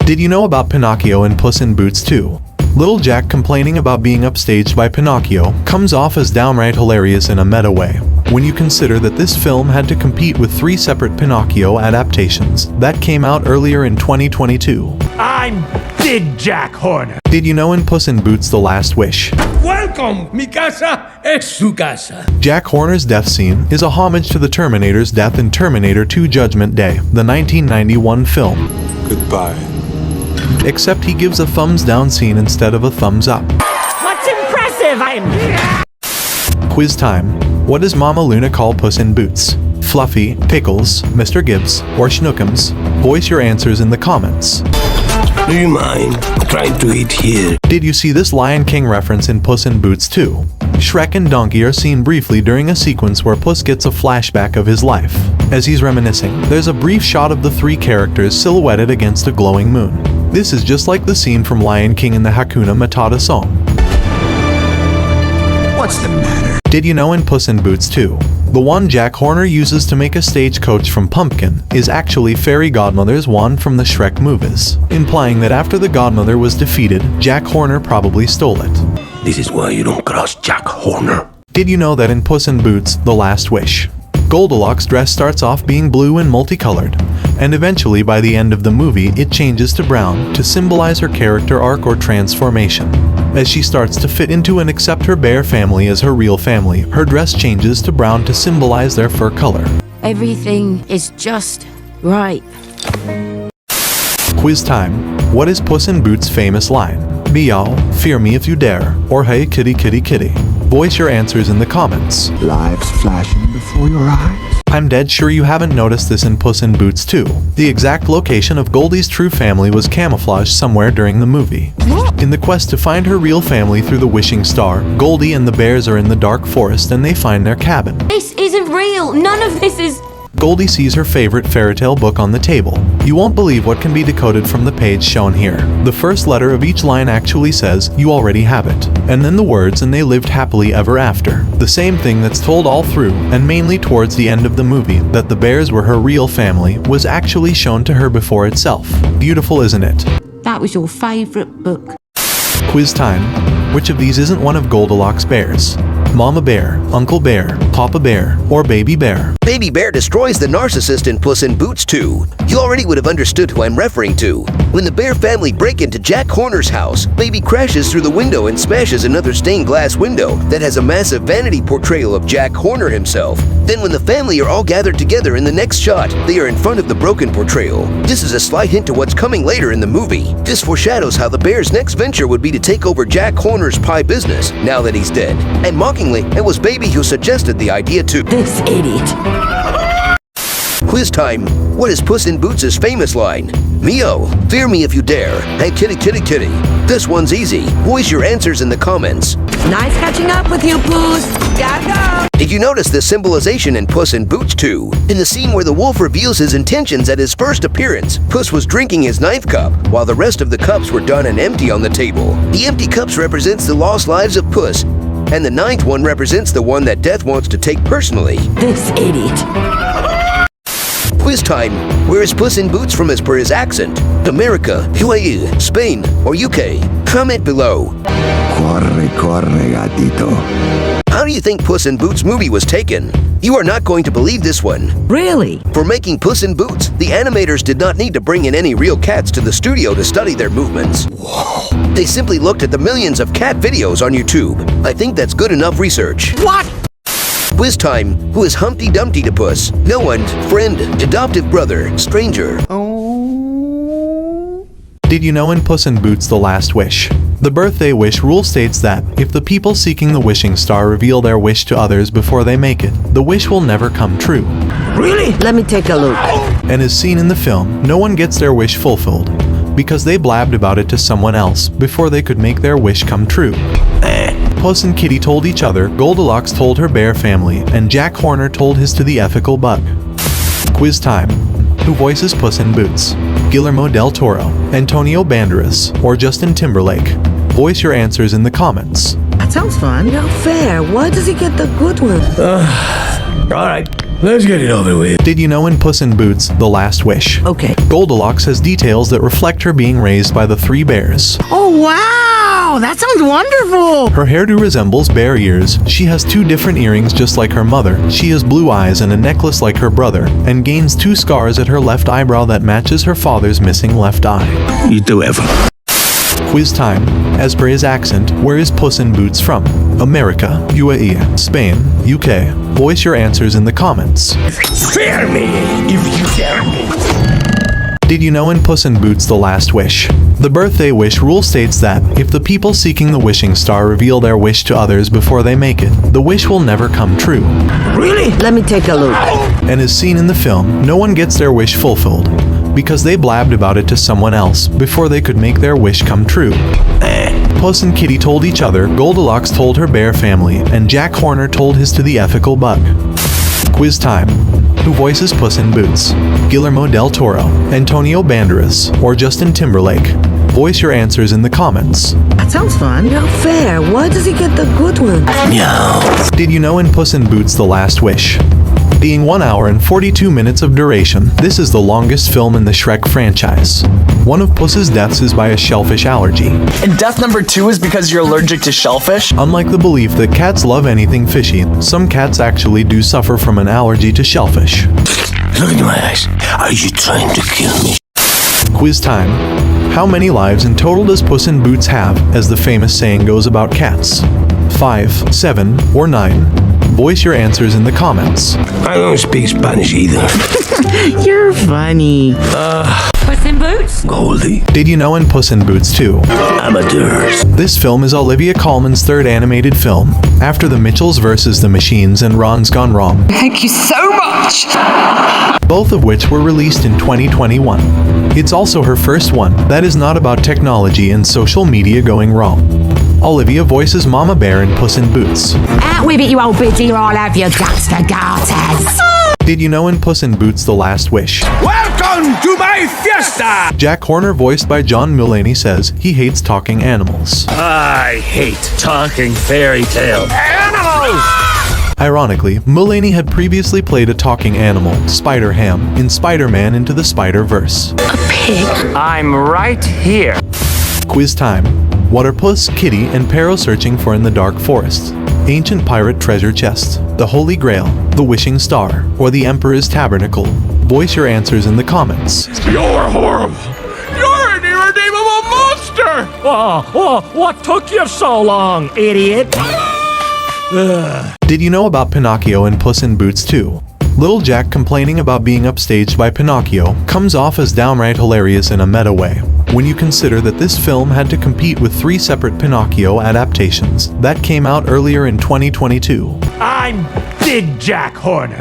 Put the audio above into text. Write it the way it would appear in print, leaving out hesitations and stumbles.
Did you know about Pinocchio in Puss in Boots 2? Little Jack complaining about being upstaged by Pinocchio comes off as downright hilarious in a meta way, when you consider that this film had to compete with 3 separate Pinocchio adaptations that came out earlier in 2022. I'm Big Jack Horner. Did you know in Puss in Boots The Last Wish? Welcome, mi casa es su casa. Jack Horner's death scene is a homage to the Terminator's death in Terminator 2 Judgment Day, the 1991 film. Goodbye. Except he gives a thumbs down scene instead of a thumbs up. What's impressive? Quiz time. What does Mama Luna call Puss in Boots? Fluffy, Pickles, Mr. Gibbs, or Schnookums? Voice your answers in the comments. Do you mind trying to eat here? Did you see this Lion King reference in Puss in Boots 2? Shrek and Donkey are seen briefly during a sequence where Puss gets a flashback of his life. As he's reminiscing, there's a brief shot of the 3 characters silhouetted against a glowing moon. This is just like the scene from Lion King in the Hakuna Matata song. What's the matter? Did you know in Puss in Boots 2, the wand Jack Horner uses to make a stagecoach from pumpkin is actually Fairy Godmother's wand from the Shrek movies, implying that after the Godmother was defeated, Jack Horner probably stole it. This is why you don't cross Jack Horner. Did you know that in Puss in Boots The Last Wish, Goldilocks' dress starts off being blue and multicolored, and eventually by the end of the movie it changes to brown to symbolize her character arc or transformation. As she starts to fit into and accept her bear family as her real family, her dress changes to brown to symbolize their fur color. Everything is just right. Quiz time. What is Puss in Boots' famous line? Meow, fear me if you dare, or hey kitty kitty kitty. Voice your answers in the comments. Lives flashing before your eyes. I'm dead sure you haven't noticed this in Puss in Boots 2. The exact location of Goldie's true family was camouflaged somewhere during the movie. In the quest to find her real family through the wishing star, Goldie and the bears are in the dark forest and they find their cabin. This isn't real. None of this is... Goldie sees her favorite fairy tale book on the table. You won't believe what can be decoded from the page shown here. The first letter of each line actually says, "You already have it," and then the words, "and they lived happily ever after." The same thing that's told all through, and mainly towards the end of the movie, that the bears were her real family, was actually shown to her before itself. Beautiful, isn't it? That was your favorite book. Quiz time. Which of these isn't one of Goldilocks' bears? Mama Bear, Uncle Bear, Papa Bear, or Baby Bear? Baby Bear destroys the narcissist in Puss in Boots 2. You already would have understood who I'm referring to. When the Bear family break into Jack Horner's house, Baby crashes through the window and smashes another stained glass window that has a massive vanity portrayal of Jack Horner himself. Then when the family are all gathered together in the next shot, they are in front of the broken portrayal. This is a slight hint to what's coming later in the movie. This foreshadows how the Bear's next venture would be to take over Jack Horner's pie business, now that he's dead. And mockingly, it was Baby who suggested the idea too. This idiot. Quiz time. What is Puss in Boots' famous line? Meow, fear me if you dare. Hey kitty kitty kitty. This one's easy. Voice your answers in the comments. Nice catching up with you, Puss. Gotta go. Did you notice this symbolization in Puss in Boots 2? In the scene where the wolf reveals his intentions at his first appearance, Puss was drinking his 9th cup, while the rest of the cups were done and empty on the table. The empty cups represents the lost lives of Puss, and the 9th one represents the one that Death wants to take personally. This idiot. Quiz time. Where is Puss in Boots from as per his accent? America, UAE, Spain, or UK? Comment below. Corre, corre, gatito. How do you think Puss in Boots movie was taken? You are not going to believe this one. Really? For making Puss in Boots, the animators did not need to bring in any real cats to the studio to study their movements. Whoa. They simply looked at the millions of cat videos on YouTube. I think that's good enough research. What? Quiz time. Who is Humpty Dumpty to Puss? No one, friend, adoptive brother, stranger. Did you know in Puss in Boots The Last Wish, the birthday wish rule states that if the people seeking the wishing star reveal their wish to others before they make it, the wish will never come true. Really? Let me take a look. And as seen in the film, no one gets their wish fulfilled because they blabbed about it to someone else before they could make their wish come true. Puss and Kitty told each other, Goldilocks told her bear family, and Jack Horner told his to the ethical bug. Quiz time. Who voices Puss in Boots? Guillermo del Toro, Antonio Banderas, or Justin Timberlake? Voice your answers in the comments. That sounds fun. Not fair. Why does he get the good one? All right, Let's get it over with. Did you know in Puss in Boots, The Last Wish, Okay. Goldilocks has details that reflect her being raised by the three bears. Oh, wow! That sounds wonderful! Her hairdo resembles bear ears, she has 2 different earrings just like her mother, she has blue eyes and a necklace like her brother, and gains 2 scars at her left eyebrow that matches her father's missing left eye. You do ever. Quiz time. As per his accent, where is Puss in Boots from? America, UAE, Spain, UK. Voice your answers in the comments. Fear me if you dare me. Did you know in Puss in Boots The Last Wish, the birthday wish rule states that if the people seeking the wishing star reveal their wish to others before they make it, the wish will never come true. Really? Let me take a look. And as seen in the film, no one gets their wish fulfilled because they blabbed about it to someone else before they could make their wish come true. Puss and Kitty told each other, Goldilocks told her bear family, and Jack Horner told his to the ethical bug. Quiz time. Who voices Puss in Boots? Guillermo del Toro, Antonio Banderas, or Justin Timberlake? Voice your answers in the comments. That sounds fun. Not fair. Why does he get the good one? Did you know in Puss in Boots The Last Wish, being 1 hour and 42 minutes of duration, this is the longest film in the Shrek franchise. One of Puss's deaths is by a shellfish allergy. And death number 2 is because you're allergic to shellfish? Unlike the belief that cats love anything fishy, some cats actually do suffer from an allergy to shellfish. Look into my eyes. Are you trying to kill me? Quiz time. How many lives in total does Puss in Boots have, as the famous saying goes about cats? 5, 7, or 9? Voice your answers in the comments. I don't speak Spanish either. You're funny. Puss in Boots? Goldie. Did you know in Puss in Boots 2? Amateurs. This film is Olivia Colman's 3rd animated film, after The Mitchells vs. the Machines and Ron's Gone Wrong. Thank you so much! Both of which were released in 2021. It's also her first one that is not about technology and social media going wrong. Olivia voices Mama Bear in Puss in Boots. Out with it, you old biddy, or I'll have your guts for garters! Did you know in Puss in Boots The Last Wish, Welcome to my fiesta! Jack Horner, voiced by John Mulaney, says he hates talking animals. I hate talking fairy tale animals! Ironically, Mulaney had previously played a talking animal, Spider-Ham, in Spider-Man Into the Spider-Verse. I'm right here. Quiz time. What are Puss, Kitty, and Pero searching for in the dark forest? Ancient pirate treasure chest, the Holy Grail, the Wishing Star, or the Emperor's Tabernacle? Voice your answers in the comments. You're horrible. You're an irredeemable monster! What took you so long, idiot? Did you know about Pinocchio in Puss in Boots 2? Little Jack complaining about being upstaged by Pinocchio comes off as downright hilarious in a meta way, when you consider that this film had to compete with 3 separate Pinocchio adaptations that came out earlier in 2022. I'm Big Jack Horner.